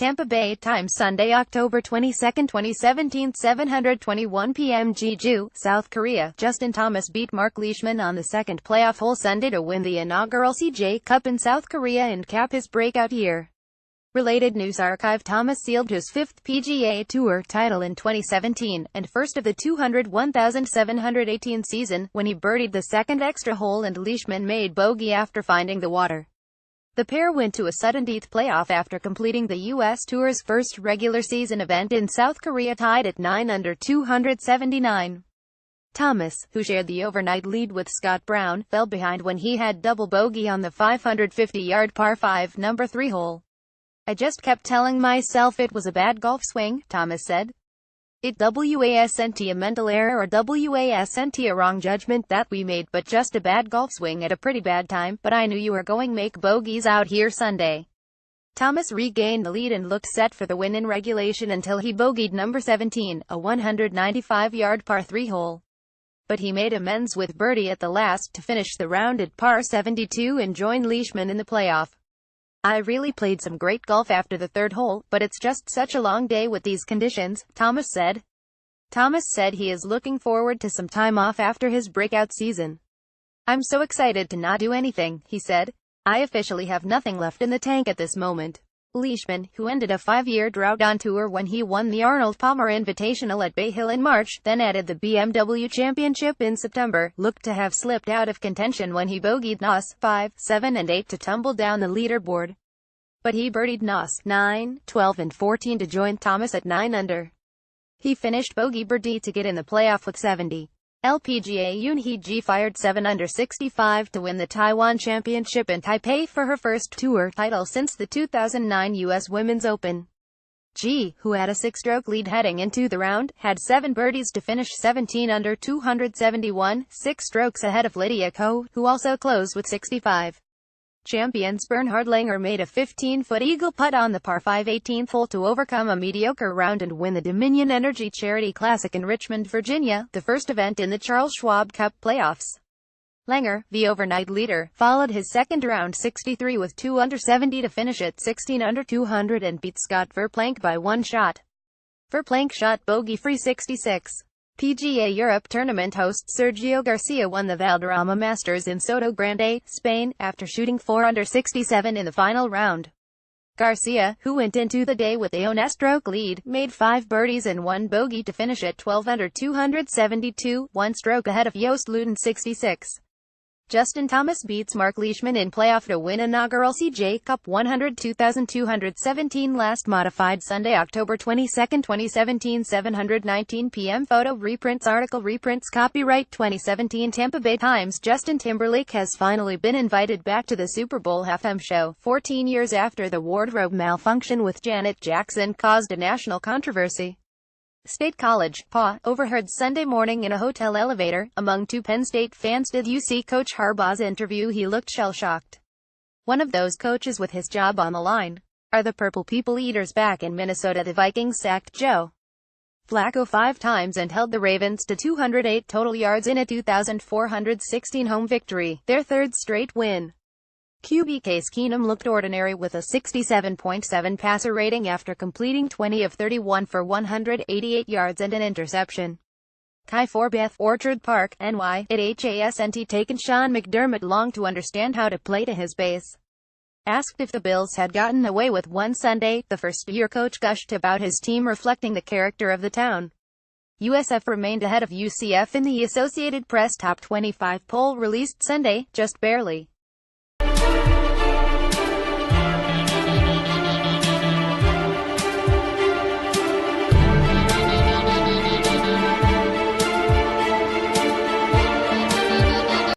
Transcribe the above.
Tampa Bay time Sunday, October 22, 2017, 7:21 p.m. JEJU, South Korea. Justin Thomas beat Marc Leishman on the second playoff hole Sunday to win the inaugural CJ Cup in South Korea and cap his breakout year. Related news archive: Thomas sealed his fifth PGA Tour title in 2017, and first of the 201,718 season, when he birdied the second extra hole and Leishman made bogey after finding the water. The pair went to a sudden death playoff after completing the U.S. Tour's first regular season event in South Korea tied at 9 under 279. Thomas, who shared the overnight lead with Scott Brown, fell behind when he had double bogey on the 550-yard par 5 number 3 hole. "I just kept telling myself it was a bad golf swing," Thomas said. "It wasn't a mental error or wasn't a wrong judgment that we made, but just a bad golf swing at a pretty bad time, but I knew you were going make bogeys out here Sunday." Thomas regained the lead and looked set for the win in regulation until he bogeyed number 17, a 195-yard par 3 hole. But he made amends with birdie at the last to finish the round at par 72 and join Leishman in the playoff. "I really played some great golf after the third hole, but it's just such a long day with these conditions," Thomas said. Thomas said he is looking forward to some time off after his breakout season. "I'm so excited to not do anything," he said. "I officially have nothing left in the tank at this moment." Leishman, who ended a 5-year drought on tour when he won the Arnold Palmer Invitational at Bay Hill in March, then added the BMW Championship in September, looked to have slipped out of contention when he bogeyed Nos. 5, 7 and 8 to tumble down the leaderboard. But he birdied Nos. 9, 12 and 14 to join Thomas at 9 under. He finished bogey birdie to get in the playoff with 70. LPGA Yoon-hee fired 7 under 65 to win the Taiwan Championship in Taipei for her first tour title since the 2009 U.S. Women's Open. Ji, who had a 6-stroke lead heading into the round, had 7 birdies to finish 17 under 271, 6 strokes ahead of Lydia Ko, who also closed with 65. Champions Bernhard Langer made a 15-foot eagle putt on the par 5 18th hole to overcome a mediocre round and win the Dominion Energy Charity Classic in Richmond, Virginia, the first event in the Charles Schwab Cup playoffs. Langer, the overnight leader, followed his second round 63 with 2 under 70 to finish at 16 under 200 and beat Scott Verplank by 1 shot. Verplank shot bogey-free 66. PGA Europe Tournament host Sergio Garcia won the Valderrama Masters in Soto Grande, Spain, after shooting 4 under 67 in the final round. Garcia, who went into the day with a 9-stroke lead, made 5 birdies and 1 bogey to finish at 12 under 272, 1 stroke ahead of Joost Luiten 66. Justin Thomas beats Marc Leishman in playoff to win inaugural CJ Cup 102,217 last modified Sunday, October 22, 2017, 7:19 p.m. Photo reprints article reprints copyright 2017 Tampa Bay Times. Justin Timberlake has finally been invited back to the Super Bowl halftime show, 14 years after the wardrobe malfunction with Janet Jackson caused a national controversy. State College, PA, overheard Sunday morning in a hotel elevator. Among 2 Penn State fans did you see Coach Harbaugh's interview? He looked shell-shocked. One of those coaches with his job on the line. Are the Purple People Eaters back in Minnesota? The Vikings sacked Joe Flacco 5 times and held the Ravens to 208 total yards in a 2,416 home victory, their 3rd straight win. QB Case Keenum looked ordinary with a 67.7 passer rating after completing 20 of 31 for 188 yards and an interception. Kai Forbath, Orchard Park, NY, at HASNT taken Sean McDermott long to understand how to play to his base. Asked if the Bills had gotten away with one Sunday, the first-year coach gushed about his team reflecting the character of the town. USF remained ahead of UCF in the Associated Press Top 25 poll released Sunday, just barely.